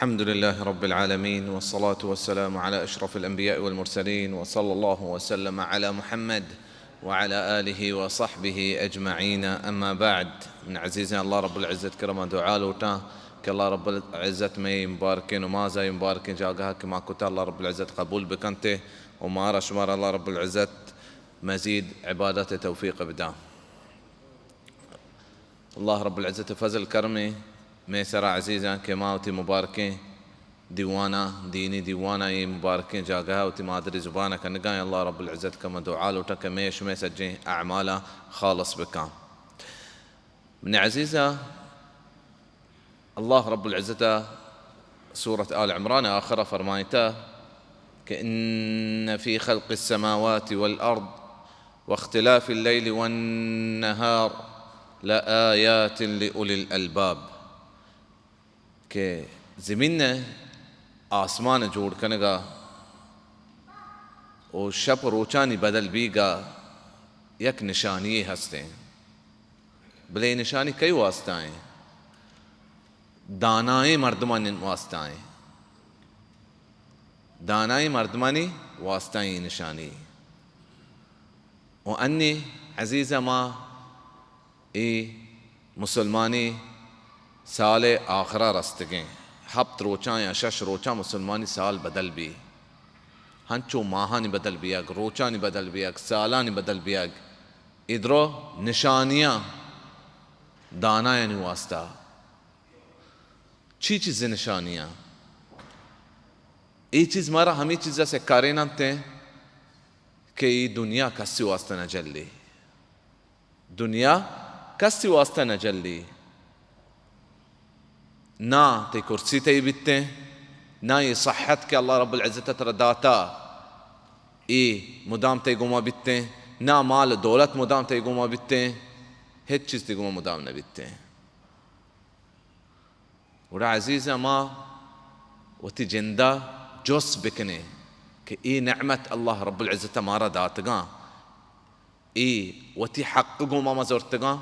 الحمد لله رب العالمين، والصلاة والسلام على أشرف الأنبياء والمرسلين، وصلى الله وسلم على محمد وعلى آله وصحبه أجمعين. أما بعد، من عزيزنا الله رب العزة كرم دعاء لوتا كالله رب العزة مي مباركين وما زي مباركين جاقها كما كتا الله رب العزة قبول بكنته وما رشمار الله رب العزة مزيد عبادته توفيق بدا الله رب العزة فزل كرمي ميسر عزيزا كما وتي مباركين ديوانا ديني ديوانا مباركين جاقها وتي ما أدري زبانا كنقاي الله رب العزة كما دعاء وتك ميش ميسجي أعمالا خالص بكام من عزيزا الله رب العزة سورة آل عمران آخر فرمايته كأن في خلق السماوات والأرض واختلاف الليل والنهار لآيات لأولي الألباب کہ زمین نے آسمان جوڑ کنگا اور شب روچانی بدل بیگا یک نشانی ہستے بلے نشانی کئی واسطائیں دانائیں مردمانی واسطائیں دانائیں مردمانی واسطائیں نشانی وأني عزيزة ما مسلمانی سال آخرہ رستگیں ہفت روچاں یا شش روچاں مسلمانی سال بدل بھی ہنچو ماہانی بدل بیاگ روچانی بدل بیاگ سالانی بدل بیاگ ادرو نشانیاں دانا یعنی واسطہ چی چیز نشانیاں ای چیز مارا ہمیں چیزیں سے کارے نانتے ہیں کہ ای دنیا کسی واسطہ نہ جلی دنیا کسی واسطہ نہ جلی نا تی کرسی تی بیتے نا یہ صحت کے اللہ رب العزت ترداتا ای مدام تی گما بیتے نا مال دولت مدام تی گما بیتے ہیچ چیز تی گما مدام نہ بیتے وڑا عزیزہ ما وتی جندہ جوس بکنے کہ ای نعمت اللہ رب العزت مارا داتگاں ای وتی حق گما مزورتگاں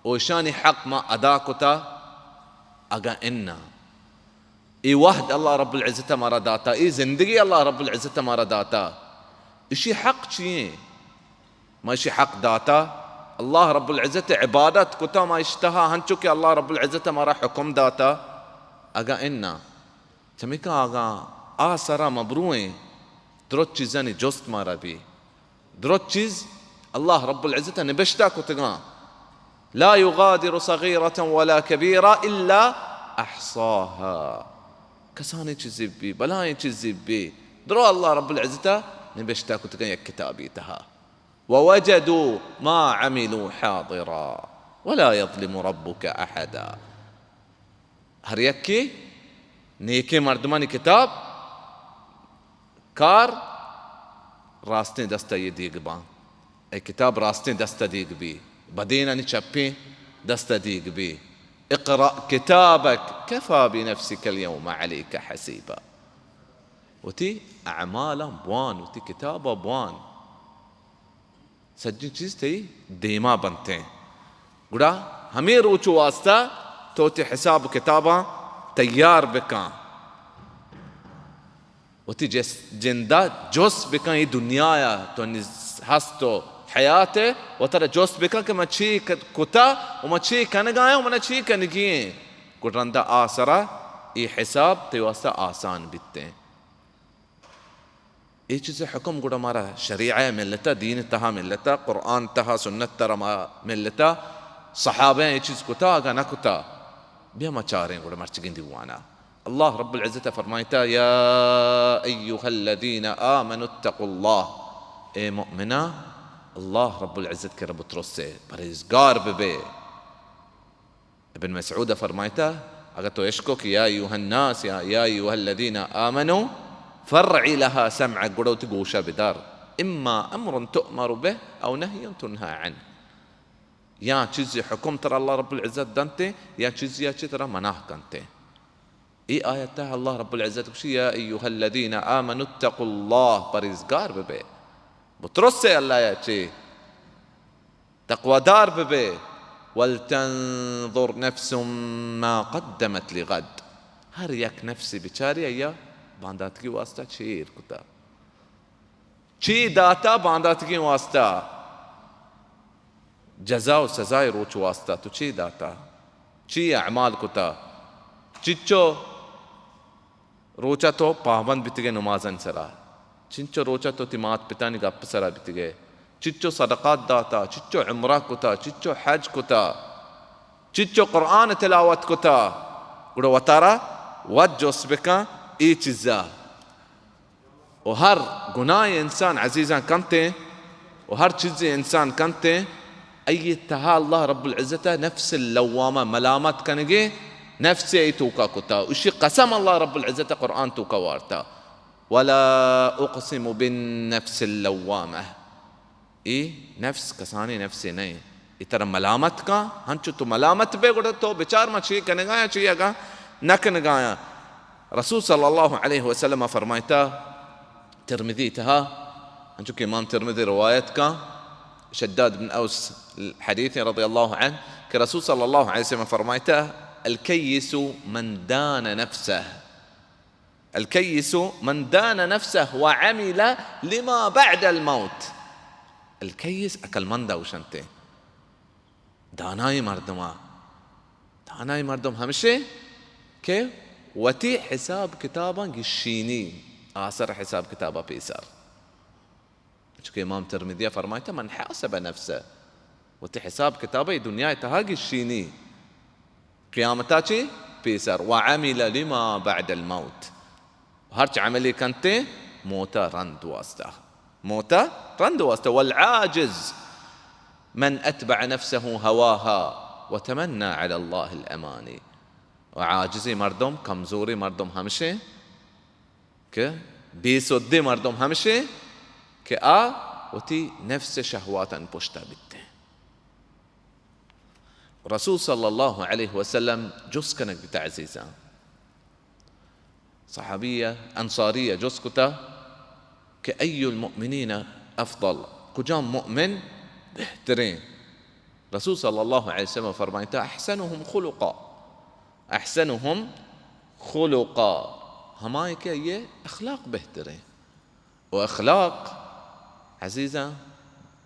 وشانی حق ما ادا کتا اگا انا ای وحد اللہ رب العزت مارا داتا ای زندگی اللہ رب العزت مارا داتا اشی حق چیئے ما اشی حق داتا اللہ رب العزت عبادت کتا ما اشتہا ہنچو کہ اللہ رب العزت مارا حکم داتا اگا انا چمیکا آگا آسرا مبروئیں درست چیزانی جست مارا بھی درست چیز اللہ رب العزت نبشتا کتگاں لا يغادر صغيرة ولا كبيرة إلا أحصاها كساني تشزبي بلاي تشزبي درو الله رب العزة نبشتا كتكن كتابيتها ووجدوا ما عملوا حاضرا ولا يظلم ربك أحدا هريكي نيكي مردماني كتاب كار راستين دستا يديق بان اي كتاب راستين دستا ديق بي بدينا نشبي دستديق بي اقرأ كتابك كفى بنفسك اليوم عليك حسيبا وتي أعمالا بوان وتي كتابا بوان سجن چیز تي ديما بنتين قدا همي روچو واسطة توتي حساب كتابا تيار بكان وتي جندا جوس بكان ي دنيايا تو هستو حياته وترى جوست بكا كما تشي كتا وما تشي كنغايا وما تشي كنغي قرندا آسرا اي حساب تيواسطة آسان بيتے اي چیز حکم گوڑا مارا شریعہ ملتا دین تہا ملتا قرآن تہا سنت ترا ملتا صحابہ اي چیز کتا اگا نکتا بیا ما چاریں گوڑا مرچگین دیوانا اللہ رب العزت فرمائتا یا ایوہا الذین آمنوا اتقوا اللہ اے مؤمنہ الله رب العزة كرب ترسه پرهیزگار ببه ابن مسعود فرمایتا اگر تو اشکوك يا أيها الناس يا أيها الذين آمنوا فرعي لها سمعك گوڑو تگوشا بدار اما امر تؤمر به او نهي تنهى عنه یا چیزی حکم ترى الله رب العزة دانته یا چیزی ترى مناه کنته ای آیتها الله رب العزة کشی يا أيها الذين آمنوا اتقوا الله پرهیزگار ببه بترسي الله يأتي تقوى دار ببي ولتنظر نفس ما قدمت لغد هر یک نفسی بیچاری ایا بانداتگی واسطه چیر کتا چی داتا بانداتگی واسطه جزا و سزای روچ واسطه تو چی داتا چی اعمال کتا چیچو روچا تو پابند بیتگه نمازن سرا چنچو روچا تو تیمات پتانی گپ سرا بیتگه چیچو صدقات داتا چیچو عمرہ کتا چیچو حج کتا چیچو قرآن تلاوت کتا گوڑا وطارا ود جوس بکا ای چیزا وهر گناہ انسان عزیزان کنتے وهر چیز انسان کنتے اي اتها الله رب العزة نفس اللوامة ملامت كنجي نفس اي توكا كتا وشي قسم الله رب العزة قرآن توكا وارتا ولا اقسم بالنفس اللوامة اي نفس کسانی نفسی نہیں اتر ملامت کا ہنچو تو ملامت بے گڑا تو بچار ما چی کنگایا چی اگا نکنگایا رسول صلی اللہ علیہ وسلم فرمائتا ترمذی تها ہنچو کہ امام ترمذی روایت کا شداد بن أوس الحديث رضي الله عنه كرسول صلى الله عليه وسلم فرمائته الكيس من دان نفسه الكيس من دان نفسه وعمل لما بعد الموت الكيس أكل من دوشنته داناي مردم همشه كيف وتي حساب كتابا قشيني آسر حساب كتابا بيسر چونکہ امام ترمذی فرمائتا من حاسب نفسه وتی حساب کتابه دنیا تهاگی الشینی قیامتا چی پیسر وعمل لما بعد الموت هرچ عملی کنتے موتا رند واسطه والعاجز من اتبع نفسه هواها وتمنى على الله الاماني وعاجزی مردم کمزوری مردم همشه که بیسودی مردم همشه کہ وتی نفس شهواتا پشتا بیتے رسول صلی اللہ علیہ وسلم جس کنک بیتا عزیزا صحابیہ انصاریہ جس کتا کہ ای المؤمنین افضل کجام مؤمن بہترین رسول صلی اللہ علیہ وسلم فرمائتا احسنهم خلقا ہمائے کہ یہ اخلاق بہترین واخلاق عزیزاں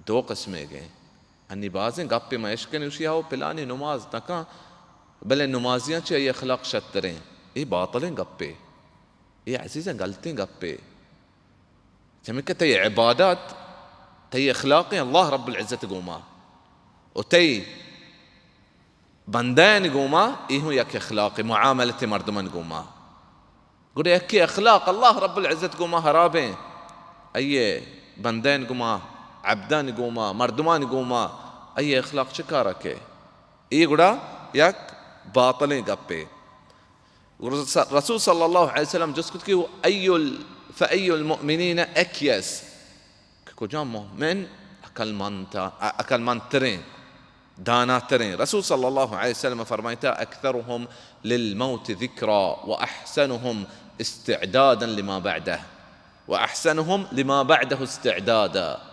دو قسمیں گئے انی بازیں گپے مشکن اسی ہاو پلانی نماز نکاں بلے نمازیاں چاہیے یہ اخلاق شتریں یہ باطلیں گپے یہ عزیزاں غلطیں گپے چمکہ تی عبادات تی اخلاقیں اللہ رب العزت گوما و تی بندین گوما ایہوں یک اخلاق معاملت مردمن گوما گوڑے یکی اخلاق اللہ رب العزت گوما حرابیں ایے بندین گوما عبدان گوما مردمان گوما ایے اخلاق چکا رکھے ای گڑا یک باطلیں گپے رسول صلی اللہ علیہ وسلم جس کت کی فأي المؤمنین اکیس کجا مؤمن اکل منترین داناترین رسول صلی اللہ علیہ وسلم فرمائتا اکثرهم للموت ذکرا واحسنهم استعدادا لما بعده وأحسنهم لما بعده استعدادا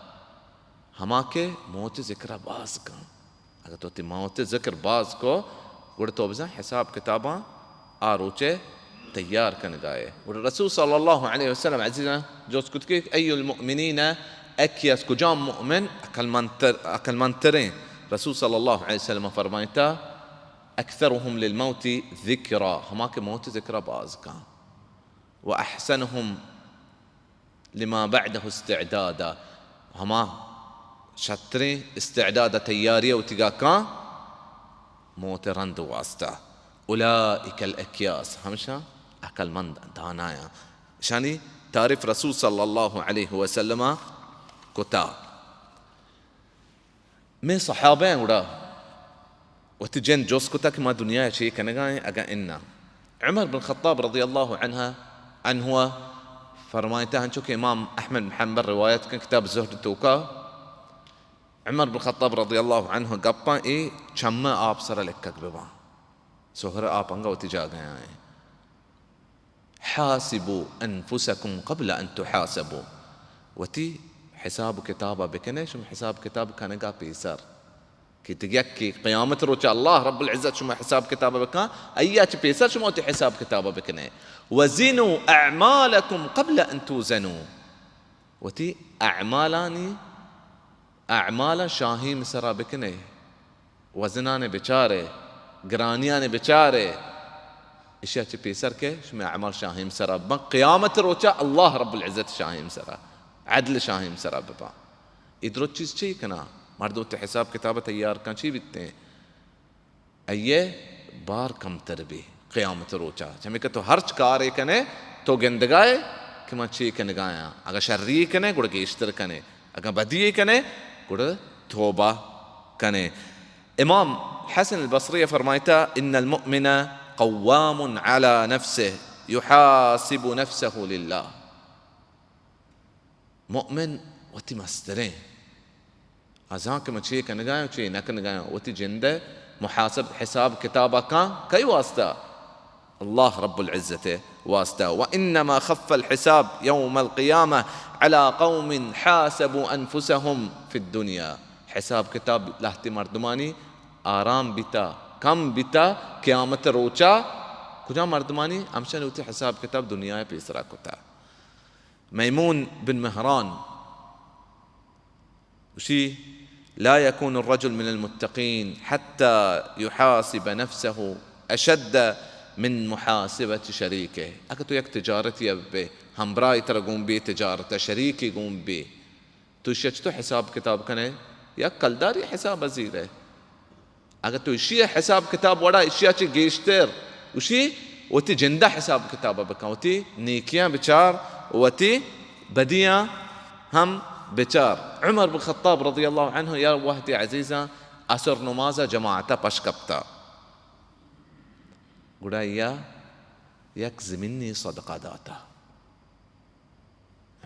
ہما کے موت ذکر باز کا اگر تو تی موت ذکر باز کو گوڑ تو بزن حساب کتاباں آروچے تیار کن گائے گوڑ رسول صلی اللہ علیہ وسلم عزیزنا جو اس کت کے ای المؤمنین اکیس کجام مؤمن اکل منترین رسول صلی اللہ علیہ وسلم فرمائتا اکثرهم للموت ذکرا ہما کے موت ذکر باز کا واحسنهم لما بعده استعدادا ہما شتریں استعداد تیاری و تگاکاں موت رند واسطہ اولئک الاکیاس ہمشہ عقل مند دانایا شانی تعریف رسول صلی اللہ علیہ وسلم کتا میں صحابہ اڑا وتجن جوس کتا کہ ما دنیا چی کنگائیں اگا انا عمر بن خطاب رضی اللہ عنہ فرمائتا ہنچو کہ امام احمد بن حنبل روایت کا کتاب زہد توکا عمر بن خطاب رضی اللہ عنہ گپاں ای چمہ آپ سر لکک بباں سہر آپ انگا وتی جا گیا ہیں حاسبوا انفسکم قبل ان تحاسبوا وتی حساب کتابہ بکنے شم حساب کتاب کنگا پیسر كي تجيك قيامة روجا الله رب العزة شما حساب كتابه بكان أيات بيسر شما حساب كتابه بكنه. وزنوا أعمالكم قبل أن توزنوا. وتي أعمالا شاهي مسرا بكنه وزنان بچاره گرانيان بچاره اشياء بيسر كه شما أعمال شاهي مسرا بان قيامة روجا الله رب العزة شاهي مسرا عدل شاهي مسرا ببا ادرو چیز چی کنا مردو تے حساب کتابہ تیار کن چی بیتے ہیں ایے بار کم تربی قیامت روچا چمی کہ تو ہرچ کارے کنے تو گندگائے کہ من چی کنگایا اگر شرری کنے گوڑا گیشتر کنے اگر بدی کنے گوڑا توبہ کنے. امام حسن البصری فرمائتا ان المؤمن قوام على نفسه يحاسب نفسه لله. مؤمن وتی مسترين ازاك ما شيء كنغايا وشيء نكنغايا وتي جنده محاسب حساب كتابه كان كي واسطه الله رب العزة واسطه. وإنما خف الحساب يوم القيامة على قوم حاسبوا أنفسهم في الدنيا. حساب كتاب لهتي مردماني آرام بتا كم بتا قيامت روچا کجا مردماني امشان وتي حساب كتاب دنيا بيسرا كتا. ميمون بن مهران وشي لا يكون الرجل من المتقين حتى يحاسب نفسه أشد من محاسبة شريكه. أكتو يك تجارتي أبي همبراي ترقوم بي تجارته شريكي قوم بي تو شجتو حساب كتاب كنه يقل داري حساب زيره. أكتو يشي حساب كتاب ولا يشي أشي جيشتر وشي وتي جنده حساب كتابه بكا وتي نيكيا بچار وتي بديا هم بچار. عمر بن الخطاب رضي الله عنه يا وحدي عزيزة أسر نمازة جماعته بشكبتا قولا يا يكز مني صدقة داتا.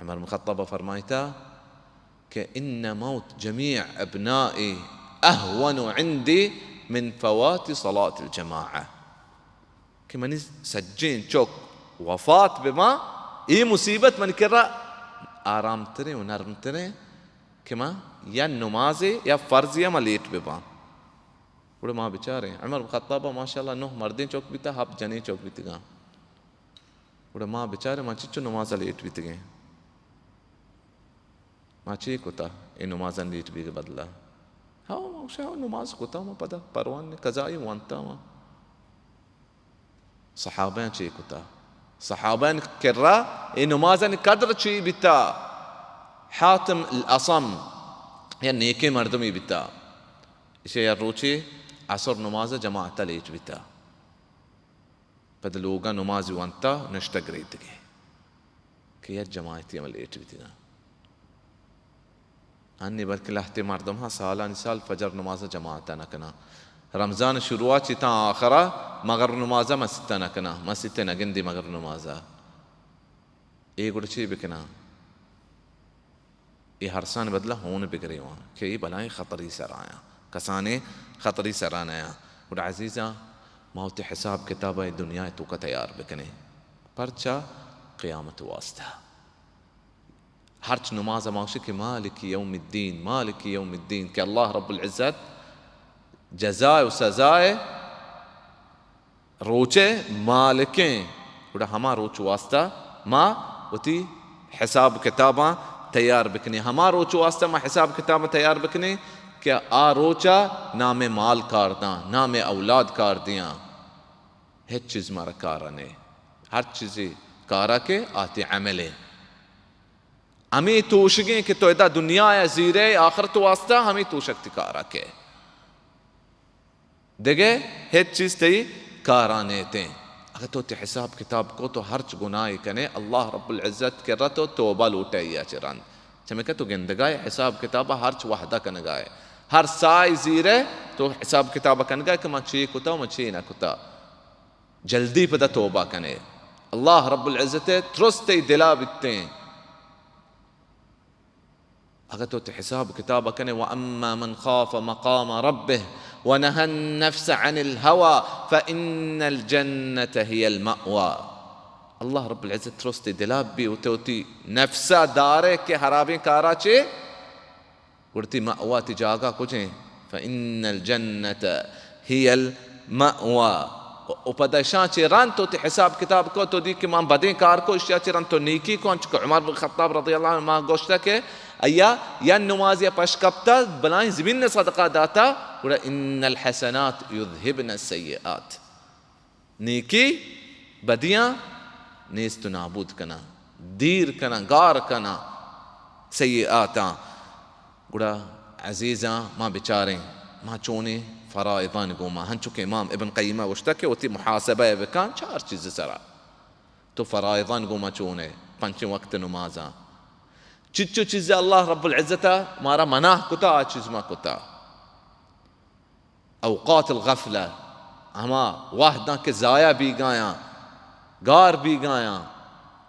عمر بن الخطاب فرمايتا كإن موت جميع أبنائي أهون عندي من فوات صلاة الجماعة. كما سجين شوك وفاة بما إيه مصيبة من كرة آرام ترے و نرم ترے كما يا نمازي يا فرضية ما ليت ببان وڑے ماں بچارے. عمر بن خطابہ ماشاءاللہ نوح مردین چوک بیتا ہپ جنی چوک بیتی گا وڑے ماں بچارے ماں چچو نمازہ لیٹ بیتی گئے ماں چی کتا اے نمازہ لیٹ بھی بدلا ہاں ماں نماز کتا ماں پدا پروان نے قضائی وانتا ماں صحابین چی کتا صحابين كرا إنه مازن قدر شيء بتا. حاتم الأصم يعني يكي مردمي بتا إشي يروشي عصر نمازة جماعة ليج بتا بدلوغا نمازي وانتا نشتغري تكي كي جماعة يمل ليج بتا أني بلك لحتي مردمها سالان سال فجر نمازة جماعة نكنا رمضان شروعات تا آخرة مغر نمازة ما ستنا كنا ما ستنا جندي مغر نمازة إيه قول شيء بكنا إيه هرسان بدله هون بقريوان كي بلاي خطري سرايا كساني خطري سرانا ولا عزيزة ما هو حساب كتابة الدنيا توك تيار بكني برشا قيامة واسطة هرش نمازة ما شك مالك يوم الدين مالك يوم الدين كالله رب العزة جزاء وسزاء روچے مالکیں وڑا ہما روچ واسطہ ما وتی حساب کتاباں تیار بکنے ہما روچ واسطہ ما حساب کتاباں تیار بکنے کیا آ روچا نام مال کارداں نام اولاد کاردیاں ہیچ چیز مارا کارنے ہر چیزی کارا کے آتی عملیں ہمیں توشگیں کہ تو ادا دنیا یا زیرے آخرت واسطہ ہمیں توشکتی کارا کے دیکھے ہیچ چیز تی کارانے تیں اگر تو تی حساب کتاب کو تو ہرچ گناہی کنے اللہ رب العزت کر رہا تو توبہ لوٹے یا چران چمیں کہ تو گندگائے حساب کتابہ ہرچ وحدہ کنگائے ہر سائی زیرے تو حساب کتابہ کنگائے کہ میں چی کتا و میں چی نہ کتا جلدی پدا توبہ کنے اللہ رب العزت ترستے دلا بتیں اگر تو تی حساب کتابہ کنے وَأَمَّا مَنْ خَافَ مَقَامَ رَبِّهِ ونهى النفس عن الهوى فإن الجنة هي المأوى. الله رب العزة ترستي دلابي وتوتي نفسا دارك حرابين كاراچه ورتي مأوى تجاغا کچھ فإن الجنة هي المأوى. وپدشان چه رن تو تی حساب کتاب کو تو دی که من بدین کار کو اشیا چه رن تو نیکی کن. چکو عمر بن خطاب رضی اللہ عنہ ما گوشتا که ایا یا نمازی پشکبتا بلائیں زمین صدقہ داتا گوڑا ان الحسنات یذهبن السیئات. نیکی بدیاں نیست نابود کنا، دیر کنا، گار کنا سیئاتا. گوڑا عزیزاں ما بچاریں ما چونے فرائضان گوما ہنچو کہ امام ابن قیمہ وشتا کہ وتی محاسبہ بکان 4 چیز سرا تو فرائضان گوما چونے 5 وقت نمازاں چچو چیز اللہ رب العزتہ مارا مناہ کتا آ چیز ما کتا. اوقات الغفلہ ہما واحداں کے ضائع بھی گایاں گار بھی گایاں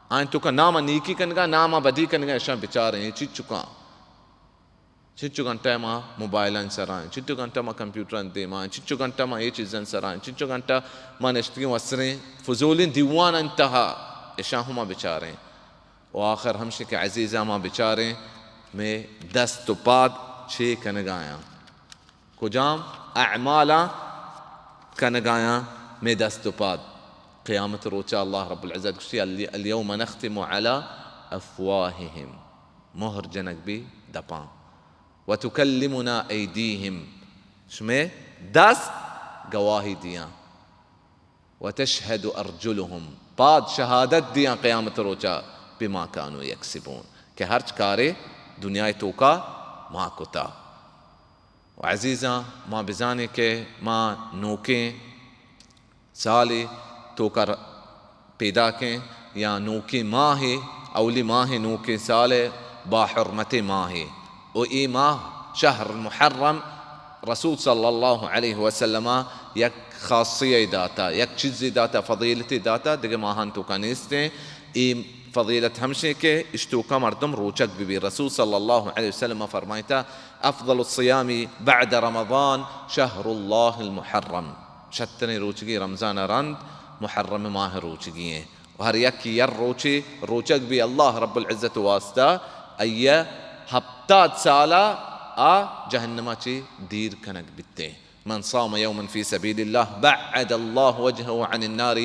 آئین تو کا نامہ نیکی کنگا نامہ بدی کنگا اشان بچاریں چچو چچو گھنٹہ ماں موبائلان سرائیں، چچو گھنٹہ ماں کمپیوٹران دیمائیں، چچو گھنٹہ ماں یہ چیزیں سرائیں، چچو گھنٹہ ماں نشتگی وسریں فضولین دیوان انتہا اشان ہما بچاریں. و آخر ہمشہ کے عزیزہ ماں بچاریں میں دست و پاد چھے کنگایاں کجام اعمالا کنگایاں میں دست و پاد. قیامت روچا اللہ رب العزت کشتی اليوم نختم على افواہہم مہر جنک بھی دپاں وتکلمنا ایدیہم شمیں دست گواہی دیاں وتشہد ارجلہم پاد شہادت دیاں قیامت روچا بما کانوا یکسبون کہ ہرچ کارے دنیا توکا ما کتا. وعزیزاں ما بزانے کے ما نوکیں سالے توکا پیدا کیں یا نوکیں ماہ اولی ماہ نوکیں سالے با حرمت ماہ و ای ماہ شہر محرم رسول صلی اللہ علیہ وسلم یک خاصیہ داتا یک چیز داتا فضیلت داتا دیکھ ماہان تو کا نیستیں. ای فضیلت ہمشے کے اشتوکا مردم روچک بھی رسول صلی اللہ علیہ وسلم فرمائیتا افضل الصیام بعد رمضان شہر اللہ المحرم. شتنے روچگی رمضان رند محرم ماہ روچگی ہیں وہر یک یر روچک بھی اللہ رب العزت واسطہ ایہ ہفتاد سالہ جہنما چی دیر کنک بتے. من صام يوما في سبيل الله بعد الله وجهه عن النار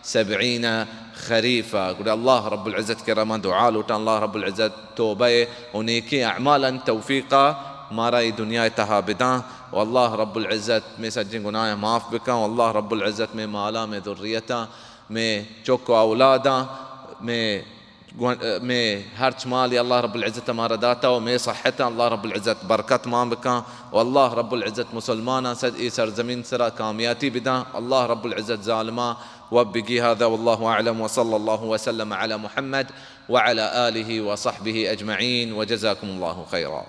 70 خريفا. قل الله رب العزت كرما دعاء لوٹا الله رب العزت توبه ونيكي اعمالا توفيقا مارا دنیا تہا بداں واللہ رب العزت میں سجن گناہ معاف بکاں واللہ رب العزت میں مالا میں ذریتاں میں چوک اولاداں میں ہرچ مال اللہ رب العزت مارا داتا و میں صحتا اللہ رب العزت برکت ماں بکاں واللہ رب العزت مسلمانا سج ای سرزمین سرا کامیاتی بداں اللہ رب العزت ظالما وبگی هذا والله أعلم وصلى الله وسلم على محمد وعلى آله وصحبه أجمعين وجزاكم الله خيرا.